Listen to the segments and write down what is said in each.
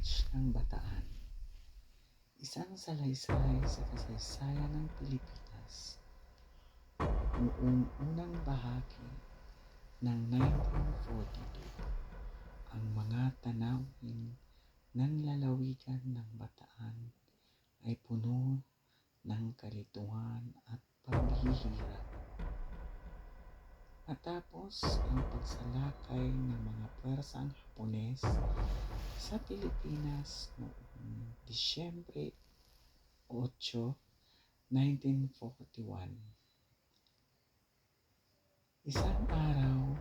March ng Bataan. Isang salaysay sa kasaysayan ng Pilipinas. Noong unang bahagi ng 1942, ang mga tanawin ng lalawigan ng Bataan ay puno ng kalituhan at paghihirap. Matapos ang pagsalakay ng mga puwersang Hapones sa Pilipinas noong Disyembre 8, 1941. Isang araw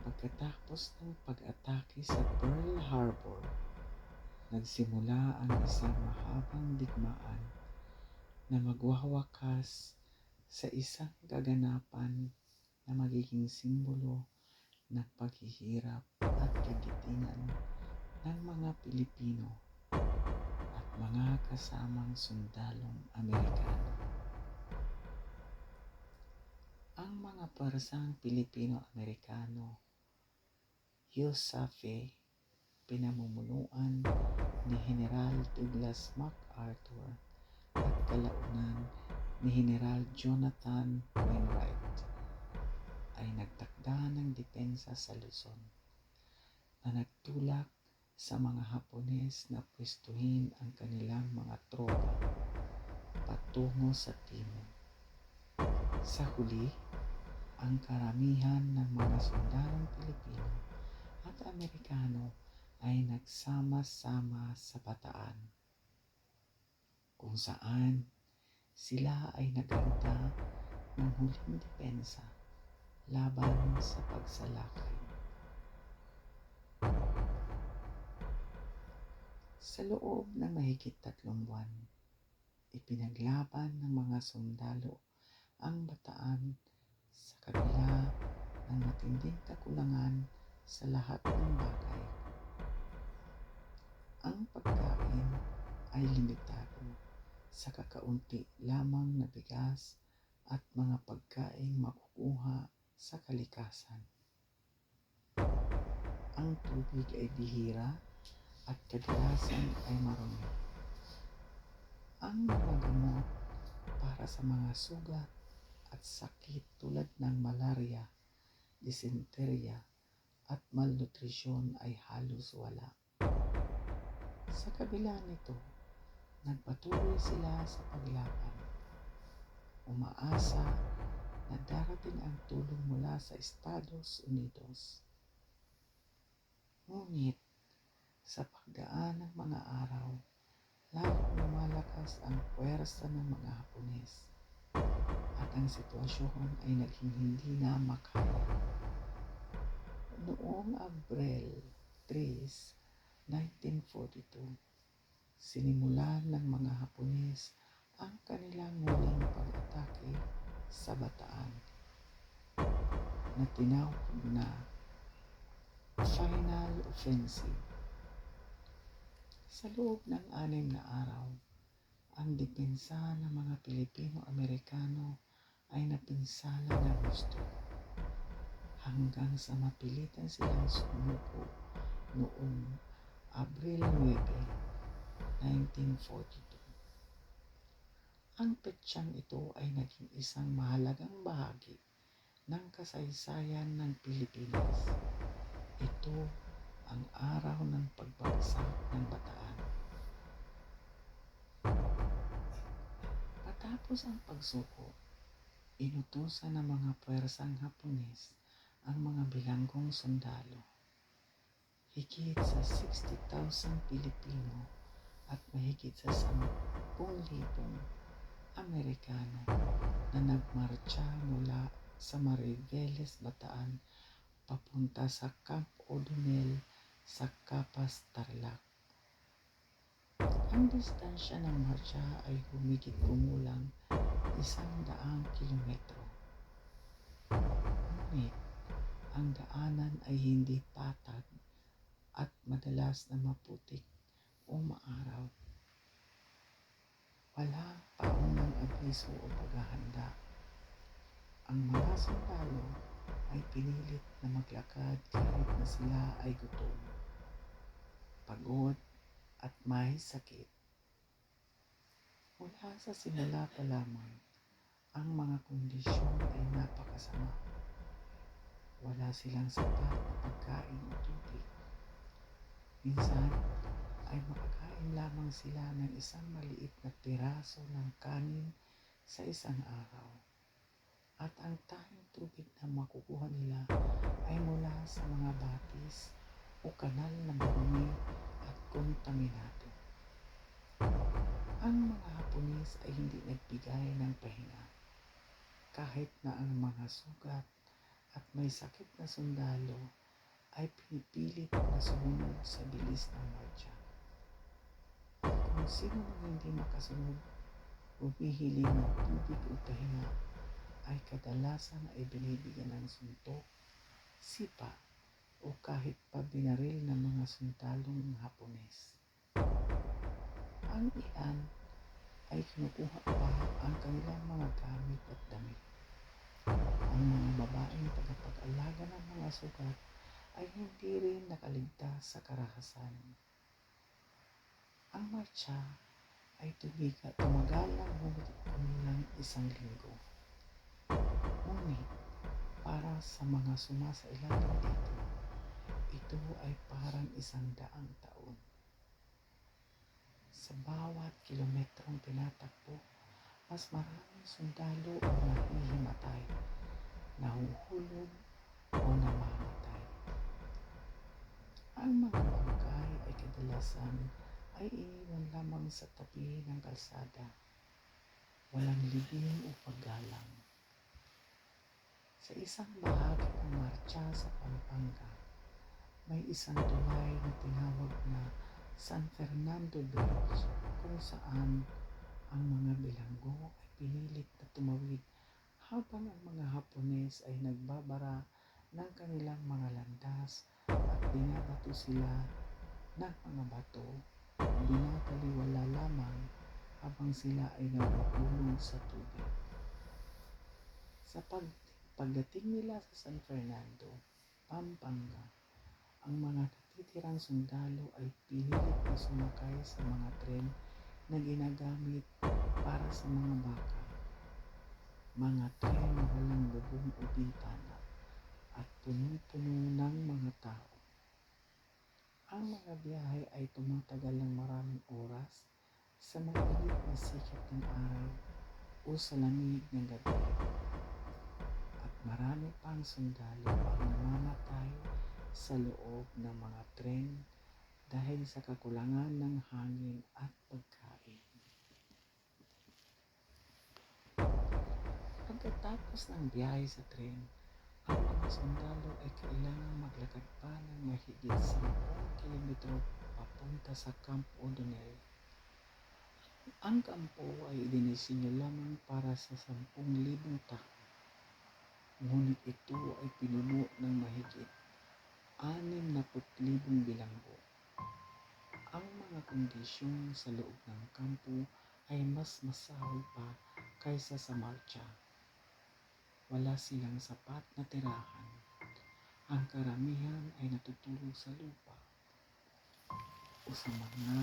pagkatapos ng pag-atake sa Pearl Harbor, nagsimula ang isang mahabang digmaan na magwawakas sa isang kaganapan na magiging simbolo ng paghihirap at kagitingan ng mga Pilipino at mga kasamang sundalong Amerikano. Ang mga puwersang Pilipino-Amerikano, USAFE, pinamumunuan ni General Douglas MacArthur at kalaunan ni General Jonathan Wainwright, ay nagtakda ng depensa sa Luzon na nagtulak sa mga Hapones na pwestuhin ang kanilang mga tropa patungo sa timog. Sa huli, ang karamihan ng mga sundalong Pilipino at Amerikano ay nagsama-sama sa Bataan, kung saan sila ay naghanda ng huling depensa laban sa pagsalakay. Sa loob ng mahigit 3 buwan, ipinaglaban ng mga sundalo ang Bataan sa kabila ng matinding kakulangan sa lahat ng bagay. Ang pagkain ay limitado sa kakaunti lamang na bigas at mga pagkaing makukuha sa kalikasan. Ang tubig ay bihira at kadalasan ay marumi. Ang mga gamot para sa mga sugat at sakit tulad ng malaria, disenterya at malnutrisyon ay halos wala. Sa kabila nito, nagpatuloy sila sa paglaban, umaasa na darating ang tulong mula sa Estados Unidos. Ngunit sa pagdaan ng mga araw, lalong lumalakas ang puwersa ng mga Hapones at ang sitwasyon ay naging hindi na makaya. Noong Abril 3, 1942, sinimulan ng mga Hapones ang kanilang muling pag-atake sa Bataan na tinawag na Final Offensive. Sa loob ng 6 na araw, ang depensa ng mga Pilipino-Amerikano ay napinsala ng husto hanggang sa mapilitan silang sumuko noong Abril 9, 1942. Ang petsang ito ay naging isang mahalagang bahagi ng kasaysayan ng Pilipinas. Ito ang araw ng pagbagsak ng Bataan. Matapos ang pagsuko, inutusan ng mga puwersang Hapones ang mga bilanggong sundalo. Higit sa 60,000 Pilipino at mahigit sa 10,000 Amerikano na nagmarcha mula sa Mariveles, Bataan papunta sa Camp O'Donnell sa Capas, Tarlac. Ang distansya ng marcha ay humigit kumulang 100 kilometro. Ngunit ang daanan ay hindi patag at madalas na maputik o maaraw. Wala paunang abiso o paghahanda. Ang mga sundalo ay pinilit na maglakad kahit na sila ay gutom, pagod at may sakit. Mula sa simula pa lamang, ang mga kondisyon ay napakasama. Wala silang sapat na pagkain o tubig. Minsan ay makakain lamang sila ng isang maliit na piraso ng kanin sa isang araw. At ang tanging tubig na makukuha nila ay mula sa mga batis o kanal na marumi at kontaminado. Ang mga Hapones ay hindi nagbigay ng pahinga. Kahit na ang mga sugat at may sakit na sundalo ay pinipilit na sumunod sa bilis ng marcha. Kung sino man hindi makasunod, humihiling ng tubig o pahinga, ay kadalasan ay binibigyan ng suntok, sipa, o kahit pa binaril ng mga sundalong Hapones. Ang ilan ay kinukuha pa ang kanilang mga gamit at damit. Ang mga babaeng tagapag-alaga ng mga sugat ay hindi rin nakaligtas sa karahasan. Ang marcha ay tumagal ng kumulang 1 linggo. Ngunit para sa mga sumasailalim dito, ito ay parang 100 taon. Sa bawat kilometrong tinatakbo, mas maraming sundalo ang nahihimatay, nahuhulog o namamatay. Ang mga bangkay ay kadalasan ay iniwan lamang sa tabi ng kalsada, walang libing o paggalang. Sa isang bahagi ng marcha sa Pampanga, may isang tulay na tinawag na San Fernando Bridge kung saan ang mga bilanggo ay pinilit na tumawid habang ang mga Hapones ay nagbabara ng kanilang mga landas at binabato sila ng mga bato, binabaliwala lamang habang sila ay nahuhulog sa tubig. Sa pagdating nila sa San Fernando, Pampanga, ang mga natitirang sundalo ay pinilit na sumakay sa mga tren na ginagamit para sa mga baka. Mga tren na walang bubong o bintana at punong-puno ng mga tao. Ang mga biyahe ay tumatagal ng maraming oras sa mainit na sikat ng araw o sa lamig ng gabi. At marami pang sundalo ang namamatay sa loob ng mga tren dahil sa kakulangan ng hangin at pagkain. Pagkatapos ng biyahe sa tren, ang mga sundalo ay kailangang maglakad pa ng mahigit 10 kilometro papunta sa Camp O'Donnell. Ang kampo ay idinisenyo lamang para sa 10,000 tao, ngunit ito ay pinuno ng mahigit 60,000 bilanggo. Ang mga kondisyon sa loob ng kampo ay mas masahol pa kaysa sa marcha. Wala silang sapat na tirahan. Ang karamihan ay natutulog sa lupa o sa mga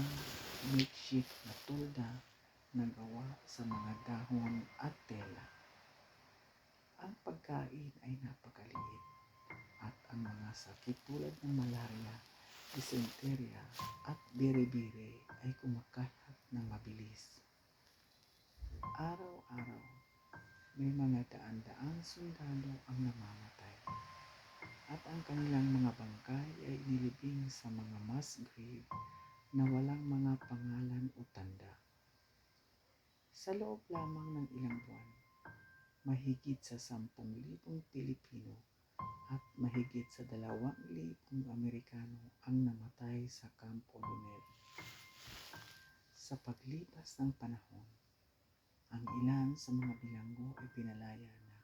makeshift na tolda na gawa sa mga dahon at tela. Ang pagkain ay napakaliit at ang mga sakit tulad ng malaria, dysenteria at biri-biri ay kumakalat ng mabilis. Araw-araw, may mga daan-daang sundalo ang namamatay at ang kanilang mga bangkay ay inilibing sa mga mass grave na walang mga pangalan o tanda. Sa loob lamang ng ilang buwan, mahigit sa 10,000 Pilipino at mahigit sa 2,000 Amerikano ang namatay sa Camp O'Donnell. Sa paglipas ng panahon, ang ilan sa mga bilanggo ay pinalaya na,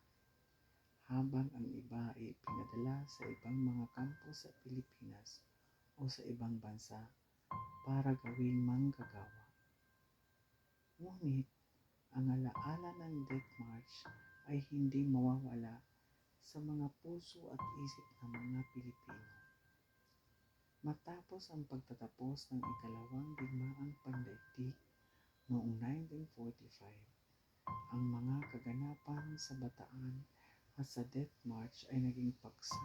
habang ang iba ay pinadala sa ibang mga kampo sa Pilipinas o sa ibang bansa para gawing manggagawa. Ngunit ang alaala ng Death March ay hindi mawawala sa mga puso at isip ng mga Pilipino. Matapos ang pagtatapos ng ikalawang digmaang pandaigdig noong 1945, ang mga kaganapan sa Bataan at sa Death March ay naging paksa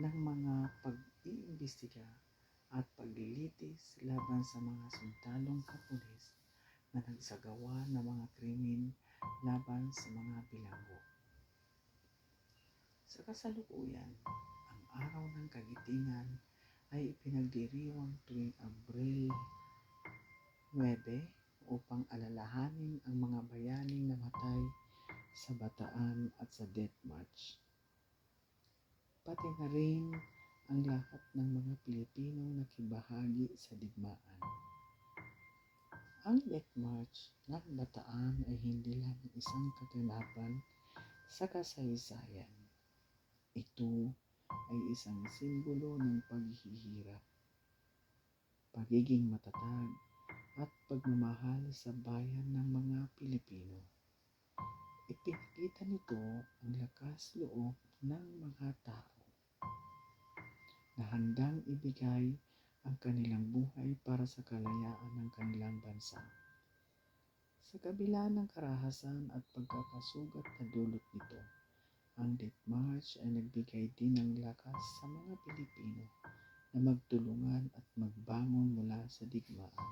ng mga pag-iimbestiga at paglilitis laban sa mga sundalong Hapones na nagsagawa ng mga krimen laban sa mga bilanggo. Sa kasalukuyan, ang Araw ng Kagitingan ay ipinagdiriwang tuwing Abril 9 upang alalahanin ang mga bayaning namatay sa Bataan at sa Death March. Pati na rin ang lahat ng mga Pilipinong nakibahagi sa digmaan. Ang Death March ng Bataan ay hindi lang isang kaganapan sa kasaysayan. Ito ay isang simbolo ng paghihirap, pagiging matatag, at pagmamahal sa bayan ng mga Pilipino. Ipinakita nito ang lakas loob ng mga tao na handang ibigay ang kanilang buhay para sa kalayaan ng kanilang bansa. Sa kabila ng karahasan at pagkakasugat na dulot nito, ang Death March ay nagbigay din ng lakas sa mga Pilipino na magtulungan at magbangon mula sa digmaan.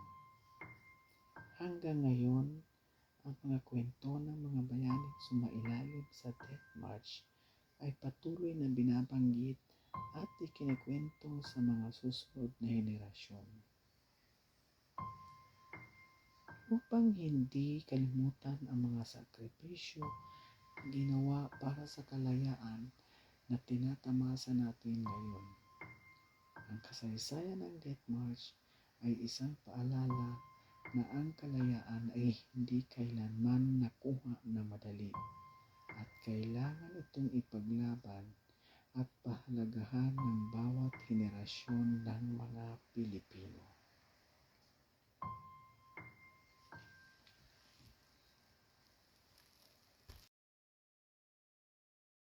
Hanggang ngayon, ang mga kwento ng mga bayaning sumailalim sa Death March ay patuloy na binabanggit at ikinikwento sa mga susunod na henerasyon. Upang hindi kalimutan ang mga sakripisyo ginawa para sa kalayaan na tinatamasa natin ngayon. Ang kasaysayan ng Death March ay isang paalala na ang kalayaan ay hindi kailanman nakuha na madali at kailangan itong ipaglaban at pahalagahan ng bawat henerasyon ng mga Pilipino.